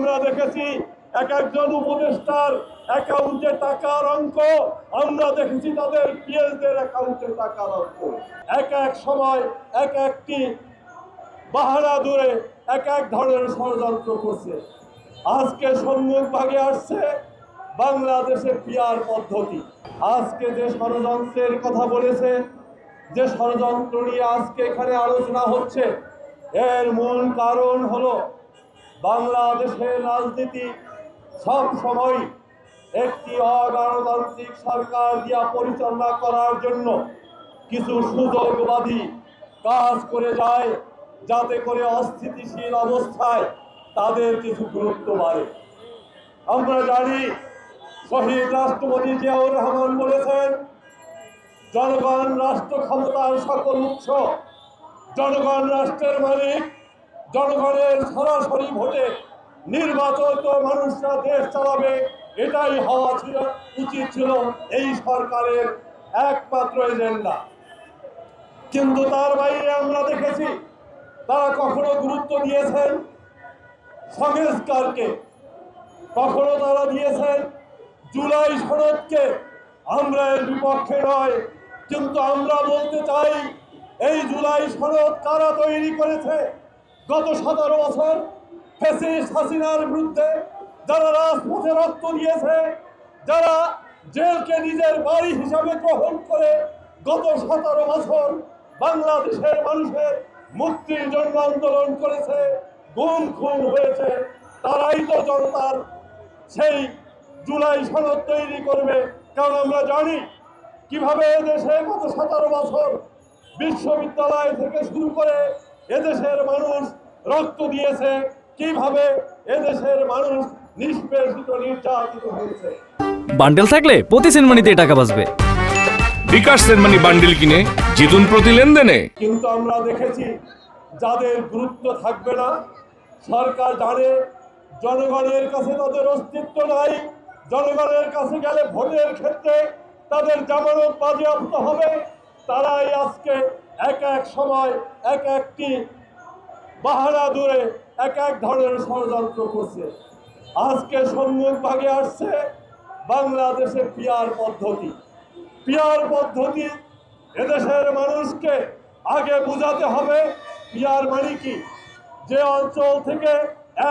আমরা দেখেছি এক একজন উপদেষ্টার অ্যাকাউন্টে টাকার অঙ্ক, আমরা দেখেছি তাদের পিএসদের অ্যাকাউন্টে টাকার অঙ্ক। এক এক সময় এক একটি বাহানা দূরে এক এক ধরনের ষড়যন্ত্র করছে। আজকে সম্মুখ ভাগে আসছে বাংলাদেশে পিআর পদ্ধতি। আজকে যে ষড়যন্ত্রের কথা বলেছে, যে ষড়যন্ত্র নিয়ে আজকে এখানে আলোচনা হচ্ছে, এর মূল কারণ হলো বাংলাদেশের রাজনীতি সব সময় একটি অগণতান্ত্রিক সরকার দিয়া পরিচালনা করার জন্য কিছু সুযোগবাদী কাজ করে যায়, যাতে করে অস্থিতিশীল অবস্থায় তাদের কিছু গুরুত্ব বাড়ে। আমরা জানি শহীদ রাষ্ট্রপতি জিয়াউর রহমান বলেছেন, জনগণ রাষ্ট্র ক্ষমতার সকল উৎস, জনগণ রাষ্ট্রের মালিক, জনগণের সরাসরি ভোটে নির্বাচিত মানুষরা দেশ চালাবে, এটাই হওয়া উচিত ছিল এই সরকারের একমাত্র এজেন্ডা। কিন্তু তার বাইরে আমরা দেখেছি তারা কখনো গুরুত্ব দিয়েছেন সংস্কারকে, কখনো তারা দিয়েছেন জুলাই সনদকে। আমরা এর বিপক্ষে নয়, কিন্তু আমরা বলতে চাই এই জুলাই সনদ কারা তৈরি করেছে? গত 17 বছর ফ্যাসিস্ট হাসিনার বিরুদ্ধে যারা রাজপথে রক্ত দিয়েছে, যারা জেলকে নিজের বাড়ি হিসাবে গ্রহণ করে গত 17 বছর বাংলাদেশের মানুষের মুক্তির জন্য আন্দোলন করেছে, গুম খুন হয়েছে, তারাই তো জনতার সেই জুলাই সনদ তৈরি করবে। কারণ আমরা জানি কিভাবে এদেশে গত 17 বছর বিশ্ববিদ্যালয় থেকে শুরু করে এদেশের মানুষ রক্ত দিয়েছে, কিভাবে এদেশের মানুষ নিষ্পেষিত নির্যাতিত হয়েছে। বান্ডেল থাকলে প্রতি সেনমানিতে টাকা বাঁচবে। বিকাশ সেনমানি বান্ডেল কিনে জিতুন প্রতি লেনদেনে। কিন্তু আমরা দেখেছি যাদের গুরুত্ব থাকবে না, সরকার জানে জনগণের কাছে তাদের অস্তিত্ব নাই, জনগণের কাছে গেলে ভোটের ক্ষেত্রে তাদের জামানত বাজেয়াপ্ত হবে, তারাই আজকে এক এক সময় এক একটি বাহানা দূরে এক এক ধরনের ষড়যন্ত্র করছে। আজকে সম্মুখ ভাগে আসছে বাংলাদেশে পিআর পদ্ধতি। পিআর পদ্ধতি এদেশের মানুষকে আগে বোঝাতে হবে পিআর মানে কি। যে অঞ্চল থেকে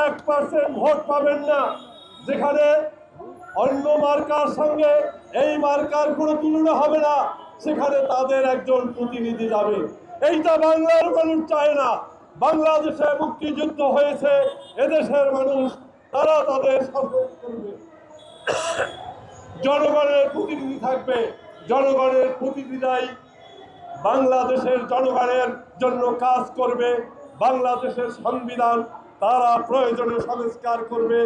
1% ভোট পাবেন না, যেখানে অন্য মার্কার সঙ্গে এই মার্কার কোনো তুলনা হবে না, সেখানে তাদের একজন প্রতিনিধি যাবে। এইটা বাংলার মানুষ চায় না। বাংলাদেশে মুক্তিযুদ্ধ হয়েছে, এদেশের মানুষ তারা তাদের শাসন করবে, জনগণের প্রতিনিধি থাকবে, জনগণের প্রতিনিধিরাই বাংলাদেশের জনগণের জন্য কাজ করবে। বাংলাদেশের সংবিধান তারা প্রয়োজনে সংস্কার করবে,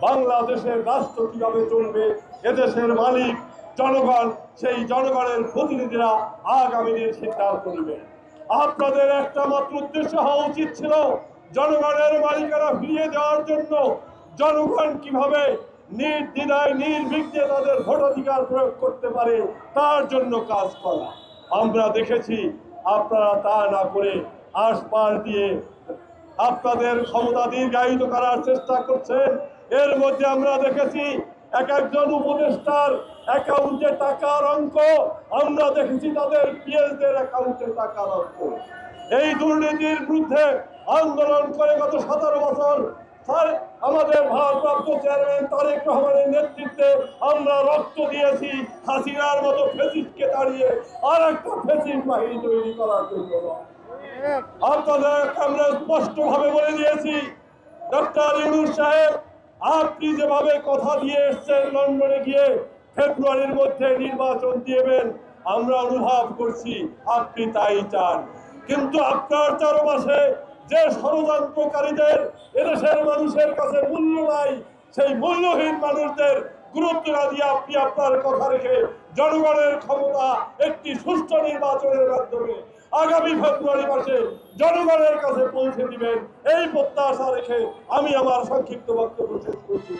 বাংলাদেশের রাষ্ট্র কিভাবে চলবে এদেশের মালিক জনগণ, সেই জনগণের প্রতিনিধিরা আগামী দিন স্বীকার করবে। আপনাদের একটা মাত্র উদ্দেশ্য হওয়া উচিত ছিল জনগণের মালিকানা ফিরিয়ে দেওয়ার জন্য জনগণ কিভাবে নির্দ্বিধায় নির্বিঘ্নে তাদের ভোটাধিকার প্রয়োগ করতে পারে তার জন্য কাজ করা। আমরা দেখেছি আপনারা তা না করে আশপাশ দিয়ে আপনাদের ক্ষমতা দীর্ঘায়িত করার চেষ্টা করছেন। এর মধ্যে আমরা দেখেছি এক একজন উপদেষ্টার অ্যাকাউন্টে টাকার অঙ্ক, আমরা দেখেছি তাদের পিএসদের অ্যাকাউন্টে টাকার অঙ্ক। এই দুর্নীতির বিরুদ্ধে আন্দোলন করে গত 17 বছর আমাদের ভারপ্রাপ্ত চেয়ারম্যান তারেক রহমানের নেতৃত্বে আমরা রক্ত দিয়েছি হাসিনার মতো ফ্যাসিস্টকে তাড়িয়ে আর একটা ফ্যাসিস্ট বাহিনী তৈরি করার জন্য। আপনাদের আমরা স্পষ্টভাবে বলে দিয়েছি, ডক্টর ইউনূস সাহেব, আপনি যেভাবে কথা দিয়ে এসছেন লন্ডনে গিয়ে ফেব্রুয়ারির মধ্যে নির্বাচন দিবেন, আমরা অনুভব করছি আপনি তাই চান। কিন্তু আপনার চারপাশে যে ষড়যন্ত্রকারীদের এদেশের মানুষের কাছে মূল্য নাই, সেই মূল্যহীন মানুষদের গুরুত্ব না দিয়ে আপনি আপনার কথা রেখে জনগণের ক্ষমতা একটি সুষ্ঠু নির্বাচনের মাধ্যমে আগামী ফেব্রুয়ারি মাসে জনগণের কাছে পৌঁছে দিবেন, এই প্রত্যাশা রেখে আমি আমার সংক্ষিপ্ত বক্তব্য শেষ করছি।